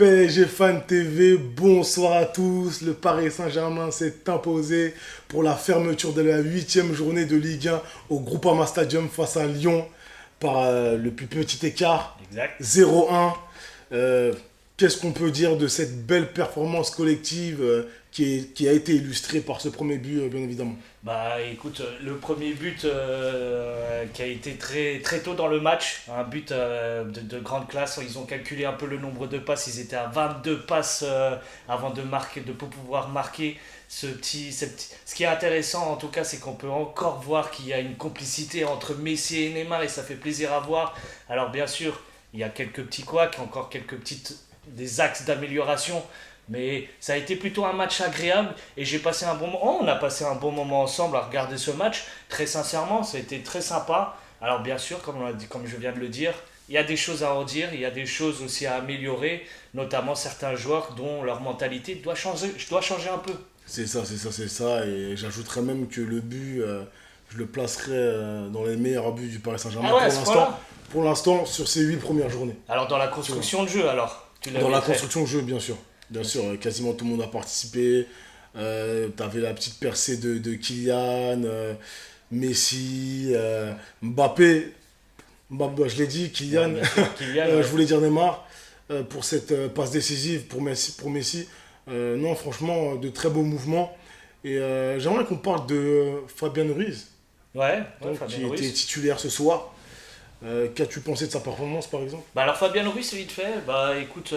PSG Fan TV, bonsoir à tous. Le Paris Saint-Germain s'est imposé pour la fermeture de la huitième journée de Ligue 1 au Groupama Stadium face à Lyon par le plus petit écart, Exact. 0-1. Euh, Qu'est-ce qu'on peut dire de cette belle performance collective qui a été illustrée par ce premier but, bien évidemment? Bah écoute, le premier but qui a été très tôt dans le match, un but de grande classe. Ils ont calculé un peu le nombre de passes, ils étaient à 22 passes avant de marquer, de pouvoir marquer Ce qui est intéressant en tout cas, c'est qu'on peut encore voir qu'il y a une complicité entre Messi et Neymar et ça fait plaisir à voir. Alors bien sûr, il y a quelques petits couacs, encore quelques petites des axes d'amélioration. Mais ça a été plutôt un match agréable et j'ai passé un bon moment. On a passé un bon moment ensemble à regarder ce match. Très sincèrement, ça a été très sympa. Alors bien sûr, comme je viens de le dire, il y a des choses à en dire, il y a des choses aussi à améliorer, notamment certains joueurs dont leur mentalité doit changer un peu. C'est ça, c'est ça, c'est ça. Et j'ajouterais même que le but, je le placerais dans les meilleurs buts du Paris Saint-Germain Ah ouais, à ce point-là. pour l'instant, sur ces 8 premières journées. Alors dans la Tu vois. construction de jeu, alors, tu Dans la l'avais fait. construction de jeu, bien sûr. Bien sûr, quasiment tout le monde a participé. T'avais la petite percée de Kylian, Messi, Mbappé. Mbappé, je l'ai dit, Ouais, Kylian. bien sûr, Kylian, Je ouais. voulais dire Neymar pour cette passe décisive pour Messi. Non, franchement, de très beaux mouvements. Et j'aimerais qu'on parle de Fabien Ruiz, Ouais, ouais, donc, qui Fabien était Ruiz. titulaire ce soir. Qu'as-tu pensé de sa performance, par exemple? Bah alors Fabien Ruiz, vite fait, bah écoute, il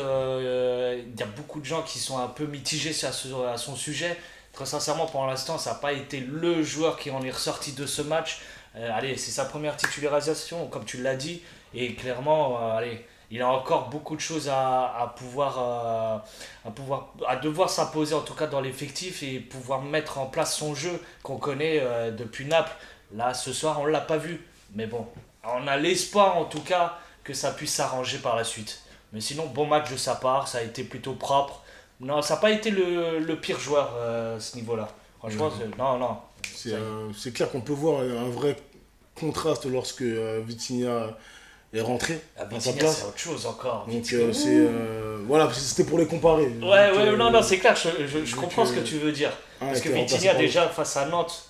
y a beaucoup de gens qui sont un peu mitigés à son sujet. Très sincèrement, pour l'instant, ça n'a pas été le joueur qui en est ressorti de ce match. Allez, c'est sa première titularisation, comme tu l'as dit, et clairement, allez, il a encore beaucoup de choses à devoir s'imposer, en tout cas dans l'effectif, et pouvoir mettre en place son jeu qu'on connaît depuis Naples. Là, ce soir, on ne l'a pas vu, mais bon, on a l'espoir en tout cas que ça puisse s'arranger par la suite. Mais sinon, bon match de sa part, ça a été plutôt propre. Non, ça n'a pas été le pire joueur à ce niveau-là. Franchement, non, non. Ça- C'est clair qu'on peut voir un vrai contraste lorsque Vitinha est rentré Ah, à sa Vitinha, c'est place. autre chose encore. Donc Vitinha. voilà, c'était pour les comparer. Ouais, Donc, ouais, non, non, c'est clair, je vu comprends ce que que tu veux dire. un Parce que était remplacé Vitinha, par l'autre. déjà, face à Nantes,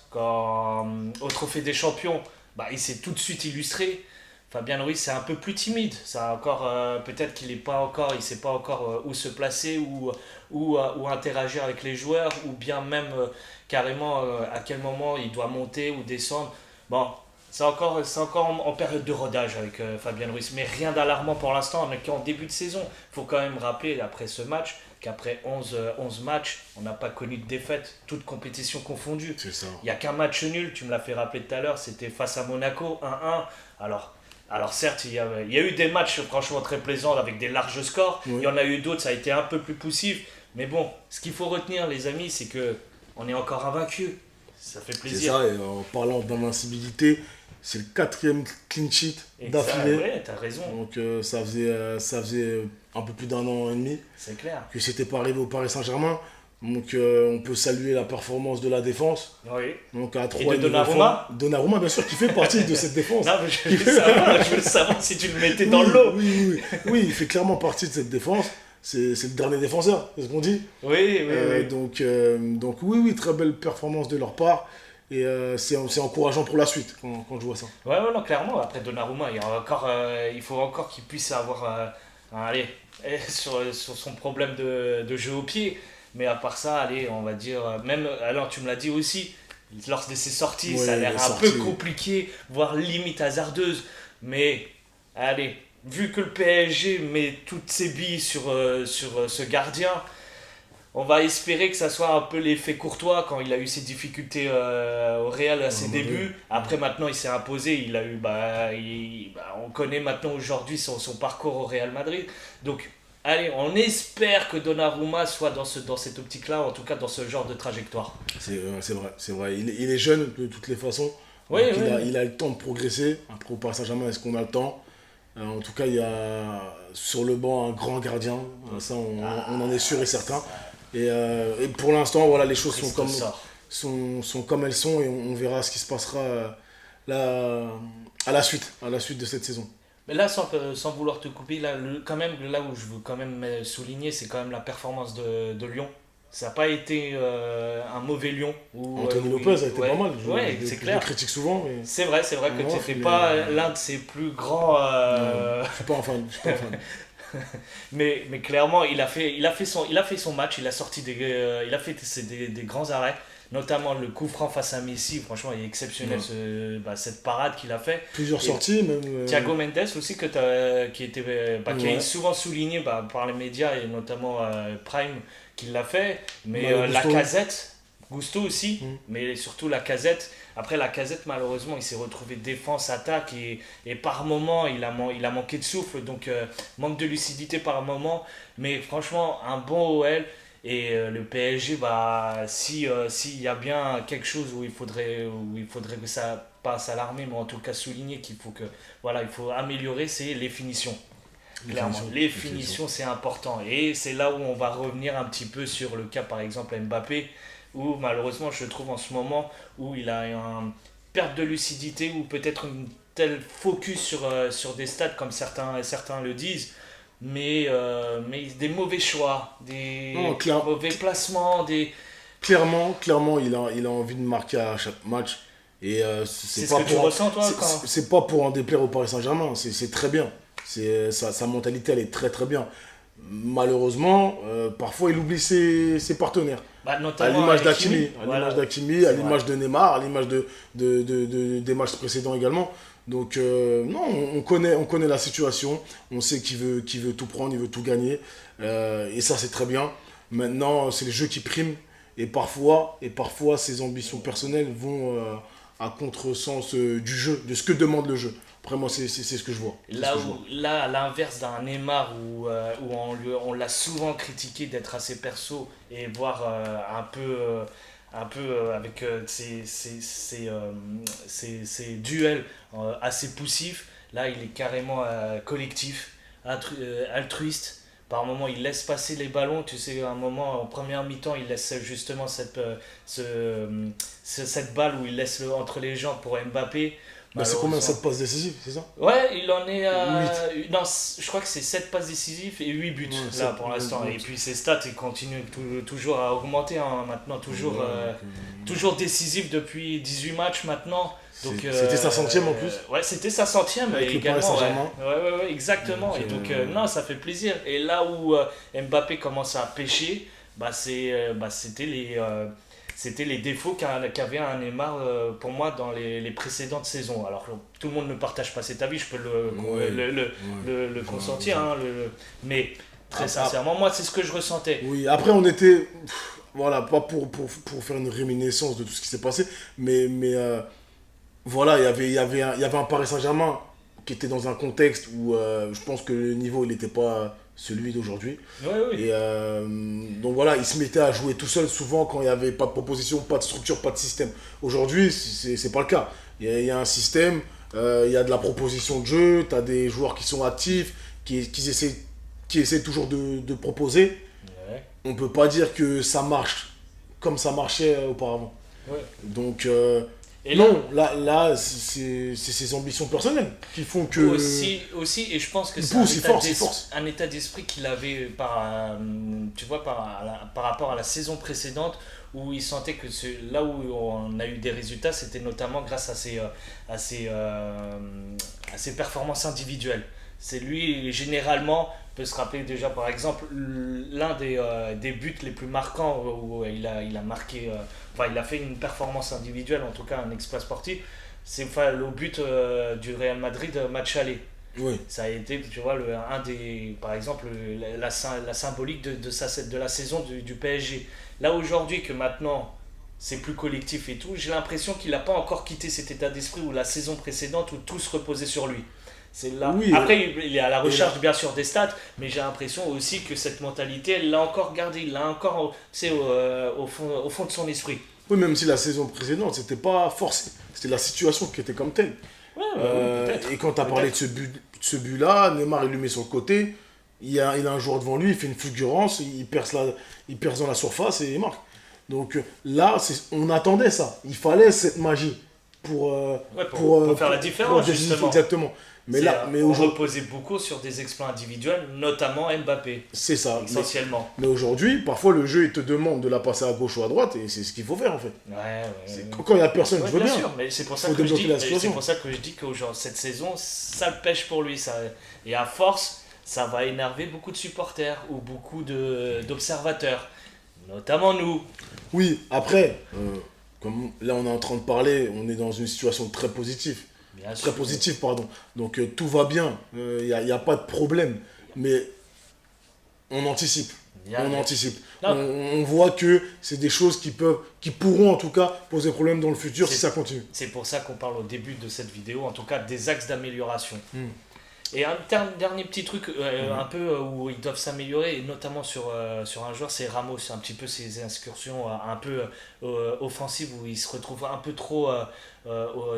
au Trophée des Champions, bah, il s'est tout de suite illustré. Fabien Ruiz, c'est un peu plus timide. Ça a encore, peut-être qu'il est pas encore, il sait pas encore où se placer ou interagir avec les joueurs, ou bien même carrément à quel moment il doit monter ou descendre. Bon, c'est encore en période de rodage avec Fabien Ruiz, mais rien d'alarmant pour l'instant. On est qu'en début de saison. Il faut quand même rappeler, après ce match, qu'après 11 matchs, on n'a pas connu de défaite, toutes compétitions confondues. C'est ça. Il n'y a qu'un match nul, tu me l'as fait rappeler tout à l'heure, c'était face à Monaco, 1-1. Alors, alors certes, il y a eu des matchs franchement très plaisants avec des larges scores. Il Oui. y en a eu d'autres, ça a été un peu plus poussif. Mais bon, ce qu'il faut retenir, les amis, c'est que on est encore invaincu. Ça fait C'est plaisir. ça, et en parlant d'invincibilité, c'est le quatrième clean sheet Exact, d'affilée. ouais, t'as raison, Donc ça faisait un peu plus d'un an et demi c'est clair. que c'était pas arrivé au Paris Saint-Germain. Donc on peut saluer la performance de la défense. Oui. Donc à Et 3 de Donnarumma. Donnarumma, bien sûr, qui fait partie de cette défense. Non, mais je veux savoir si tu le mettais dans Oui, l'eau. oui, il fait clairement partie de cette défense. C'est le dernier défenseur, c'est ce qu'on dit. Oui, oui, oui. Donc oui, oui, très belle performance de leur part. Et c'est encourageant pour la suite quand je vois ça. Ouais, ouais, non, clairement. Après Donnarumma, il faut encore qu'il puisse avoir, allez, sur son problème de jeu au pied. Mais à part ça, allez, on va dire, même, alors tu me l'as dit aussi, lors de ses sorties, ça a Ouais, l'air les un peu sorties. compliqué, voire limite hasardeuse. Mais, allez, vu que le PSG met toutes ses billes sur ce gardien, on va espérer que ça soit un peu l'effet Courtois quand il a eu ses difficultés au Real à ses Madrid. débuts. Après, maintenant, il s'est imposé. Il a eu, on connaît maintenant aujourd'hui son parcours au Real Madrid. Donc, allez, on espère que Donnarumma soit dans cette optique-là, en tout cas dans ce genre de trajectoire. C'est vrai, c'est vrai. Il est jeune de toutes les façons. Oui, Donc oui, oui. il a le temps de progresser. Après, au Paris Saint-Germain, est-ce qu'on a le temps? En tout cas, il y a sur le banc un grand gardien. Ça, on en est sûr et certain. Et pour l'instant, voilà, les choses Triste sort. sont comme elles sont et on verra ce qui se passera là, à la suite de cette saison. Mais là, sans vouloir te couper, là, quand même, là où je veux quand même souligner, c'est quand même la performance de Lyon. Ça n'a pas été un mauvais Lyon. Anthony Lopez a été pas Ouais, mal. ouais, c'est Je le clair. critique souvent, mais C'est vrai que tu non, n'étais pas l'un de ses plus grands. non, je suis pas un fan. Je suis pas un fan. Mais clairement, il a fait son match, il a fait des grands arrêts, notamment le coup franc face à Messi. Franchement, il est exceptionnel Ouais. cette parade qu'il a fait. Plusieurs Et sorties, même. Thiago Mendes aussi, qui a été Ouais. souvent souligné par les médias et notamment Prime qui l'a fait. Mais Malo la Gusto. casette, Gusto aussi, Mm. mais surtout la casette. Après, la casette, malheureusement, il s'est retrouvé défense, attaque et par moment, il a manqué de souffle. Donc, manque de lucidité par moment. Mais franchement, un bon OL. Et le PSG, bah, s'il y a bien quelque chose où il faudrait que ça pas s'alarmer, mais en tout cas souligner qu'il faut que, voilà, il faut améliorer, c'est les finitions. Clairement, les Les finitions. finitions, c'est important. Et c'est là où on va revenir un petit peu sur le cas, par exemple, Mbappé, où malheureusement, je trouve en ce moment, où il a une perte de lucidité, ou peut-être une telle focus sur des stats, comme certains le disent, mais des mauvais choix, Non, des mauvais placements, clairement, il a envie de marquer à chaque match. Et c'est ce que tu ressens, toi, quand... c'est pas pour en déplaire au Paris Saint-Germain. C'est très bien. Sa mentalité, elle est très très bien. Malheureusement, parfois, il oublie ses partenaires. Bah, À notamment l'image Hakimi, d'Hakimi, voilà, à c'est vrai. l'image de Neymar, à l'image des matchs précédents également. Donc, non, on connaît la situation. On sait qu'il veut tout prendre, il veut tout gagner. Et ça, c'est très bien. Maintenant, c'est les jeux qui priment. Et parfois, ses ambitions personnelles vont à contresens du jeu, de ce que demande le jeu. Après, moi, c'est ce que je vois. C'est ce que je vois. Là, à l'inverse d'un Neymar où on l'a souvent critiqué d'être assez perso et voire un peu avec ses duels assez poussifs, là, il est carrément collectif, altruiste. Par moment, il laisse passer les ballons. Tu sais, à un moment, en première mi-temps, il laisse justement cette balle où il laisse entre les jambes pour Mbappé. Bah, c'est combien Malheureusement. cette passe décisive, c'est ça? Ouais, il en est Ou à. 8. Non, je crois que c'est 7 passes décisives et 8 buts Ouais, là 7. pour l'instant. Et puis ses stats ils continuent toujours à augmenter, hein, maintenant, toujours décisif depuis 18 matchs maintenant. Donc, C'était sa centième en plus, ouais, c'était sa centième avec le Paris également. Ouais. Saint-Germain. Ouais, exactement. Donc, Et donc, non, ça fait plaisir. Et là où Mbappé commence à pêcher, c'était les défauts qu'avait un Neymar pour moi dans les précédentes saisons. Alors tout le monde ne partage pas cet avis, je peux Ouais, le consentir, hein, mais très Ah, sincèrement, moi c'est ce que je ressentais. oui, après on était, voilà, pas pour faire une réminiscence de tout ce qui s'est passé, mais voilà, il y avait un Paris Saint-Germain qui était dans un contexte où je pense que le niveau il n'était pas celui d'aujourd'hui. Oui, oui. Et donc voilà, il se mettait à jouer tout seul souvent quand il n'y avait pas de proposition, pas de structure, pas de système. Aujourd'hui, c'est pas le cas. Il y a un système, il y a de la proposition de jeu, tu as des joueurs qui sont actifs, qui essaient toujours de proposer. Ouais, On peut pas dire que ça marche comme ça marchait auparavant. ouais. Donc, Et là, non, là c'est ses ambitions personnelles qui font que. aussi, et je pense que Il c'est pousse, il force, il force. un état d'esprit qu'il avait tu vois, par rapport à la saison précédente, où il sentait que là où on a eu des résultats, c'était notamment grâce à ses performances individuelles. C'est lui, généralement, peut se rappeler déjà, par exemple, l'un des buts les plus marquants où il a marqué, enfin, il a fait une performance individuelle, en tout cas un exploit sportif, c'est enfin, le but du Real Madrid match aller. Oui, Ça a été, tu vois, par exemple, la symbolique de la saison du PSG. Là, aujourd'hui, que maintenant, c'est plus collectif et tout, j'ai l'impression qu'il n'a pas encore quitté cet état d'esprit où la saison précédente, où tout se reposait sur lui. C'est là. oui, Après, il est à la et recherche, là, bien sûr, des stats, mais j'ai l'impression aussi que cette mentalité, elle l'a encore gardée, il l'a encore, tu sais, au fond de son esprit. oui, même si la saison précédente, c'était pas forcé. C'était la situation qui était comme telle. Ouais, oui, peut-être. Et quand tu as parlé de Peut-être. ce but-là, Neymar, il le met sur le côté. Il a un joueur devant lui, il fait une fulgurance, il perce dans la surface et il marque. Donc là, on attendait ça. Il fallait cette magie. pour faire la différence, justement. Exactement. Mais là, on reposait beaucoup sur des exploits individuels, notamment Mbappé. C'est ça. Essentiellement. Mais aujourd'hui, parfois le jeu il te demande de la passer à gauche ou à droite et c'est ce qu'il faut faire en fait. Quand il n'y a personne, je veux bien. Bien sûr, mais c'est pour ça que je dis que cette saison, ça le pêche pour lui. Et à force, ça va énerver beaucoup de supporters ou beaucoup d'observateurs, notamment nous. Oui, après, comme là on est en train de parler, on est dans une situation très positive. Très positive, pardon. Donc tout va bien, il n'y a pas de problème. Mais on anticipe. On voit que c'est des choses qui pourront en tout cas poser problème dans le futur si ça continue. C'est pour ça qu'on parle au début de cette vidéo, en tout cas des axes d'amélioration. Et un dernier petit truc un peu où ils doivent s'améliorer, et notamment sur un joueur, c'est Ramos, un petit peu ses incursions un peu offensives où il se retrouve un peu trop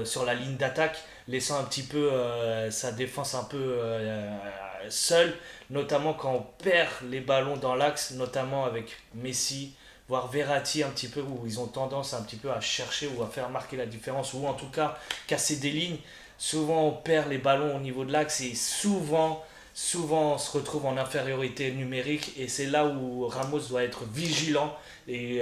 sur la ligne d'attaque, laissant un petit peu sa défense un peu seule, notamment quand on perd les ballons dans l'axe, notamment avec Messi, voire Verratti un petit peu, où ils ont tendance un petit peu à chercher ou à faire marquer la différence, ou en tout cas casser des lignes. Souvent on perd les ballons au niveau de l'axe et souvent on se retrouve en infériorité numérique, et c'est là où Ramos doit être vigilant. Et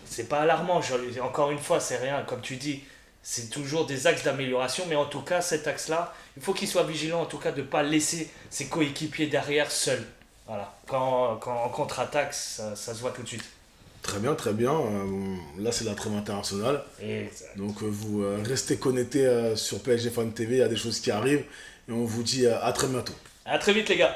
c'est pas alarmant, encore une fois, c'est rien, comme tu dis, c'est toujours des axes d'amélioration, mais en tout cas cet axe là, il faut qu'il soit vigilant en tout cas de ne pas laisser ses coéquipiers derrière seuls. Voilà. Quand en contre-attaque, ça se voit tout de suite. Très bien, très bien. Là, c'est la trêve internationale. Donc, vous restez connectés sur PSG Fan TV. Il y a des choses qui arrivent. Et on vous dit à très bientôt. À très vite, les gars.